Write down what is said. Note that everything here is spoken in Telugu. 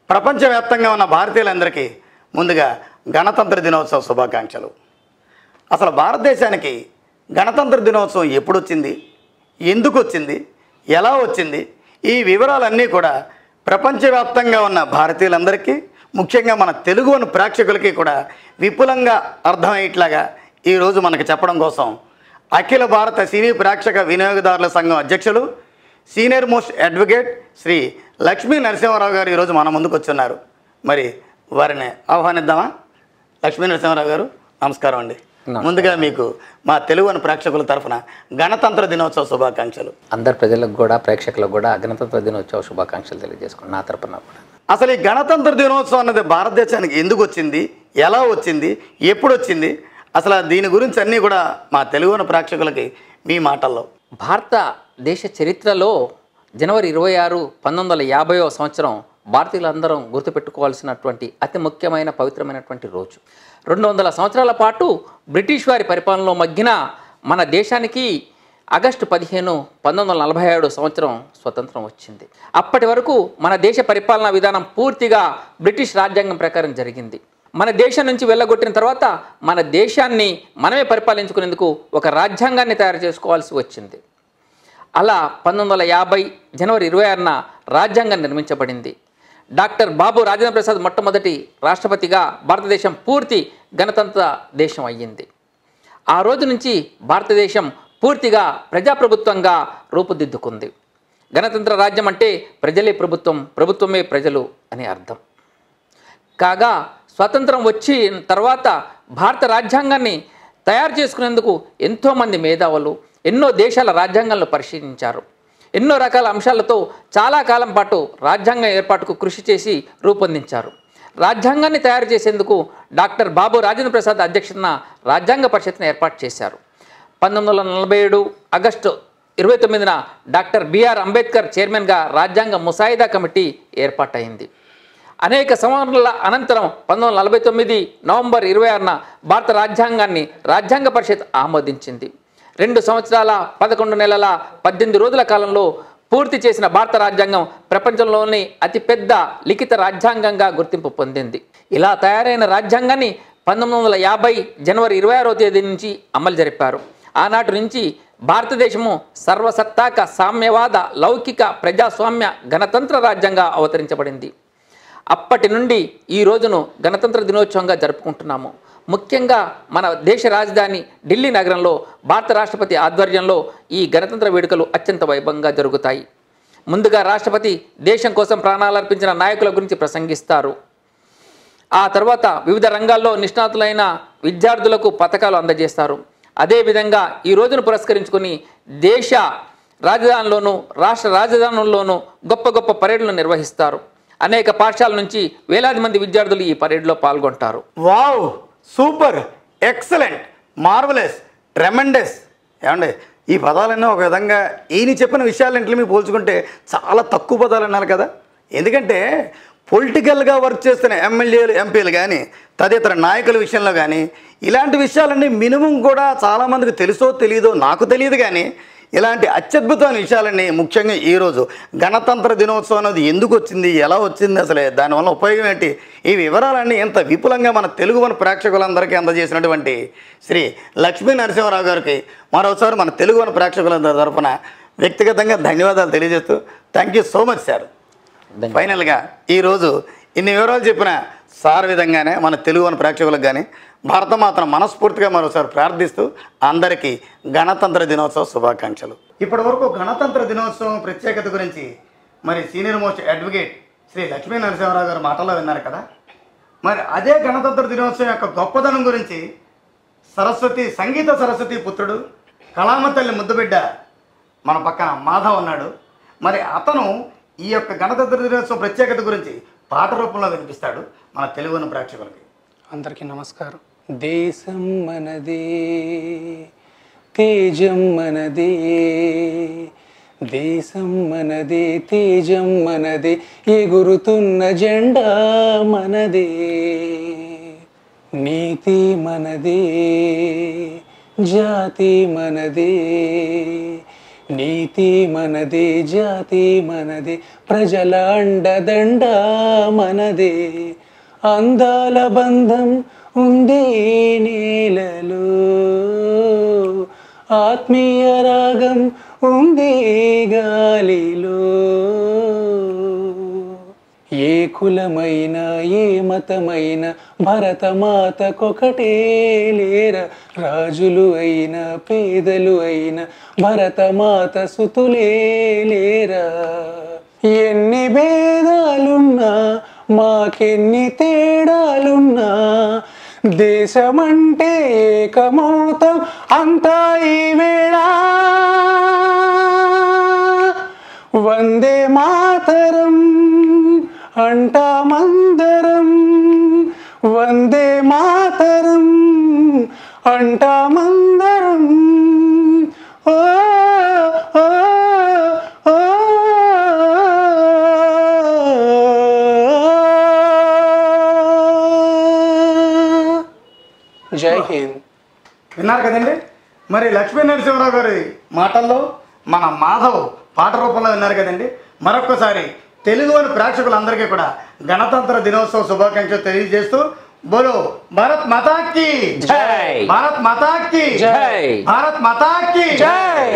ప్రపంచవ్యాప్తంగా ఉన్న భారతీయులందరికీ ముందుగా గణతంత్ర దినోత్సవ శుభాకాంక్షలు. అసలు భారతదేశానికి గణతంత్ర దినోత్సవం ఎప్పుడు వచ్చింది, ఎందుకు వచ్చింది, ఎలా వచ్చింది, ఈ వివరాలన్నీ కూడా ప్రపంచవ్యాప్తంగా ఉన్న భారతీయులందరికీ, ముఖ్యంగా మన తెలుగు ప్రేక్షకులకి కూడా విపులంగా అర్థమయ్యేట్లాగా ఈరోజు మనకు చెప్పడం కోసం అఖిల భారత సినీ ప్రేక్షక వినియోగదారుల సంఘం అధ్యక్షులు, senior most advocate Shri Lakshmi Narasimha Rao గారు ఈరోజు మన ముందుకు వచ్చున్నారు. మరి వారిని ఆహ్వానిద్దామా? లక్ష్మీ నరసింహారావు గారు నమస్కారం అండి. ముందుగా మీకు మా తెలుగు ప్రేక్షకుల తరఫున గణతంత్ర దినోత్సవ శుభాకాంక్షలు. అందరు ప్రజలకు కూడా ప్రేక్షకులకు కూడా గణతంత్ర దినోత్సవ శుభాకాంక్షలు తెలియజేసుకోండి నా తరఫున కూడా. అసలు ఈ గణతంత్ర దినోత్సవం అన్నది భారతదేశానికి ఎందుకు వచ్చింది, ఎలా వచ్చింది, ఎప్పుడు వచ్చింది, అసలు దీని గురించి అన్నీ కూడా మా తెలుగు ప్రేక్షకులకి మీ మాటల్లో. భారతదేశ చరిత్రలో జనవరి 26, 1950వ సంవత్సరం భారతీయులందరం గుర్తుపెట్టుకోవాల్సినటువంటి అతి ముఖ్యమైన పవిత్రమైనటువంటి రోజు. 200 సంవత్సరాల పాటు బ్రిటిష్ వారి పరిపాలనలో మగ్గిన మన దేశానికి ఆగస్టు 15, 1947 సంవత్సరం స్వతంత్రం వచ్చింది. అప్పటి వరకు మన దేశ పరిపాలనా విధానం పూర్తిగా బ్రిటిష్ రాజ్యాంగం ప్రకారం జరిగింది. మన దేశం నుంచి వెళ్ళగొట్టిన తర్వాత మన దేశాన్ని మనమే పరిపాలించుకునేందుకు ఒక రాజ్యాంగాన్ని తయారు చేసుకోవాల్సి వచ్చింది. అలా 1950 జనవరి 26న రాజ్యాంగం నిర్మించబడింది. డాక్టర్ బాబు రాజేంద్ర ప్రసాద్ మొట్టమొదటి రాష్ట్రపతిగా భారతదేశం పూర్తి గణతంత్ర దేశం అయ్యింది. ఆ రోజు నుంచి భారతదేశం పూర్తిగా ప్రజాప్రభుత్వంగా రూపుదిద్దుకుంది. గణతంత్ర రాజ్యం అంటే ప్రజలే ప్రభుత్వం, ప్రభుత్వమే ప్రజలు అని అర్థం. కాగా స్వాతంత్రం వచ్చిన తర్వాత భారత రాజ్యాంగాన్ని తయారు చేసుకునేందుకు ఎంతోమంది మేధావులు ఎన్నో దేశాల రాజ్యాంగాలను పరిశీలించారు. ఎన్నో రకాల అంశాలతో చాలా కాలం పాటు రాజ్యాంగం ఏర్పాటుకు కృషి చేసి రూపొందించారు. రాజ్యాంగాన్ని తయారు చేసేందుకు డాక్టర్ బాబు రాజేంద్ర ప్రసాద్ అధ్యక్షతన రాజ్యాంగ పరిషత్ను ఏర్పాటు చేశారు. 1947 ఆగస్టు 29న డాక్టర్ బిఆర్ అంబేద్కర్ చైర్మన్గా రాజ్యాంగ ముసాయిదా కమిటీ ఏర్పాటైంది. అనేక సంవత్సరాల అనంతరం 1949 నవంబర్ 26న భారత రాజ్యాంగాన్ని రాజ్యాంగ పరిషత్ ఆమోదించింది. 2 సంవత్సరాల 11 నెలల 18 రోజుల కాలంలో పూర్తి చేసిన భారత రాజ్యాంగం ప్రపంచంలోని అతిపెద్ద లిఖిత రాజ్యాంగంగా గుర్తింపు పొందింది. ఇలా తయారైన రాజ్యాంగాన్ని 1950 జనవరి 26వ తేదీ నుంచి అమలు జరిపారు. ఆనాటి నుంచి భారతదేశము సర్వసత్తాక సామ్యవాద లౌకిక ప్రజాస్వామ్య గణతంత్ర రాజ్యంగా అవతరించబడింది. అప్పటి నుండి ఈ రోజును గణతంత్ర దినోత్సవంగా జరుపుకుంటున్నాము. ముఖ్యంగా మన దేశ రాజధాని ఢిల్లీ నగరంలో భారత రాష్ట్రపతి ఆధ్వర్యంలో ఈ గణతంత్ర వేడుకలు అత్యంత వైభవంగా జరుగుతాయి. ముందుగా రాష్ట్రపతి దేశం కోసం ప్రాణాలర్పించిన నాయకుల గురించి ప్రసంగిస్తారు. ఆ తర్వాత వివిధ రంగాల్లో నిష్ణాతులైన విద్యార్థులకు పథకాలు అందజేస్తారు. అదేవిధంగా ఈ రోజును పురస్కరించుకొని దేశ రాజధానిలోనూ రాష్ట్ర రాజధానుల్లోనూ గొప్ప గొప్ప పరేడ్లు నిర్వహిస్తారు. అనేక పాఠశాలల నుంచి వేలాది మంది విద్యార్థులు ఈ పరేడ్లో పాల్గొంటారు. Wow, super, excellent, marvellous, tremendous. ఏమండి ఈ పదాలన్నీ ఒక విధంగా ఈయన చెప్పిన విషయాలన్నింటినీ మీరు పోల్చుకుంటే చాలా తక్కువ పదాలు అన్నారు కదా. ఎందుకంటే పొలిటికల్గా వర్క్ చేస్తున్న ఎమ్మెల్యేలు, ఎంపీలు కానీ తదితర నాయకుల విషయంలో కానీ ఇలాంటి విషయాలన్నీ మినిమం కూడా చాలామందికి తెలుసో తెలియదో నాకు తెలియదు. కానీ ఇలాంటి అత్యద్భుతమైన విషయాలన్నీ ముఖ్యంగా ఈరోజు గణతంత్ర దినోత్సవం అనేది ఎందుకు వచ్చింది, ఎలా వచ్చింది, అసలే దానివల్ల ఉపయోగం ఏంటి, ఈ వివరాలన్నీ ఎంత విపులంగా మన తెలుగు ప్రేక్షకులందరికీ అందజేసినటువంటి శ్రీ లక్ష్మీ నరసింహారావు గారికి మరోసారి మన తెలుగు ప్రేక్షకులందరి తరఫున వ్యక్తిగతంగా ధన్యవాదాలు తెలియజేస్తూ thank you so much sir. ఫైనల్గా ఈరోజు ఇన్ని వివరాలు చెప్పిన సార్ విధంగానే మన తెలుగు ప్రేక్షకులకు కానీ భారతమాతను మనస్ఫూర్తిగా మరోసారి ప్రార్థిస్తూ అందరికీ గణతంత్ర దినోత్సవ శుభాకాంక్షలు. ఇప్పటి వరకు గణతంత్ర దినోత్సవం ప్రత్యేకత గురించి మరి senior most advocate Shri Lakshmi Narasimha Rao గారు మాటల్లో విన్నారు కదా. మరి అదే గణతంత్ర దినోత్సవం యొక్క గొప్పదనం గురించి సంగీత సరస్వతి పుత్రుడు కళామ తల్లి ముద్దుబిడ్డ మన పక్కన మాధవ్ ఉన్నాడు. మరి అతను ఈ యొక్క గణతంత్ర దినోత్సవం ప్రత్యేకత గురించి పాట రూపంలో వినిపిస్తాడు మన తెలుగు ప్రేక్షకులకి. అందరికీ నమస్కారం. దేశం మనదే, తేజం మనదే, దేశం మనదే, తేజం మనదే, ఎగురుతున్న జెండా మనదే, నీతి మనదే, జాతి మనదే, నీతి మనది, జాతి మనది, ప్రజల అండదండ మనదే. అందాల బంధం ఉంది ఈ నేలలో, ఆత్మీయ రాగం ఉంది ఈ గాలిలో. ఏ కులమైన ఏ మతమైన భరతమాతకొకటే లేరా. రాజులు అయినా పేదలు అయినా భరతమాత సుతులే లేరా. ఎన్ని భేదాలున్నా మాకెన్ని తేడాలున్నా దేశమంటే ఏకమౌతం అంతా ఈ వేళ. వందే మాతరం అంటామందరం, వందే మాతరం అంటామందరం. ఓ ఓ ఓ జై హింద్. విన్నారు కదండి. మరి లక్ష్మీ నరసింహరావు గారి మాటల్లో మన మాధవ్ పాట రూపంలో విన్నారు కదండి. మరొక్కసారి తెలుగులోని ప్రేక్షకులందరికీ కూడా గణతంత్ర దినోత్సవ శుభాకాంక్షలు తెలియజేస్తూ బోలో భారత్ మాతాకి జై, భారత్ మాతాకి జై, భారత్ మాతాకి జై.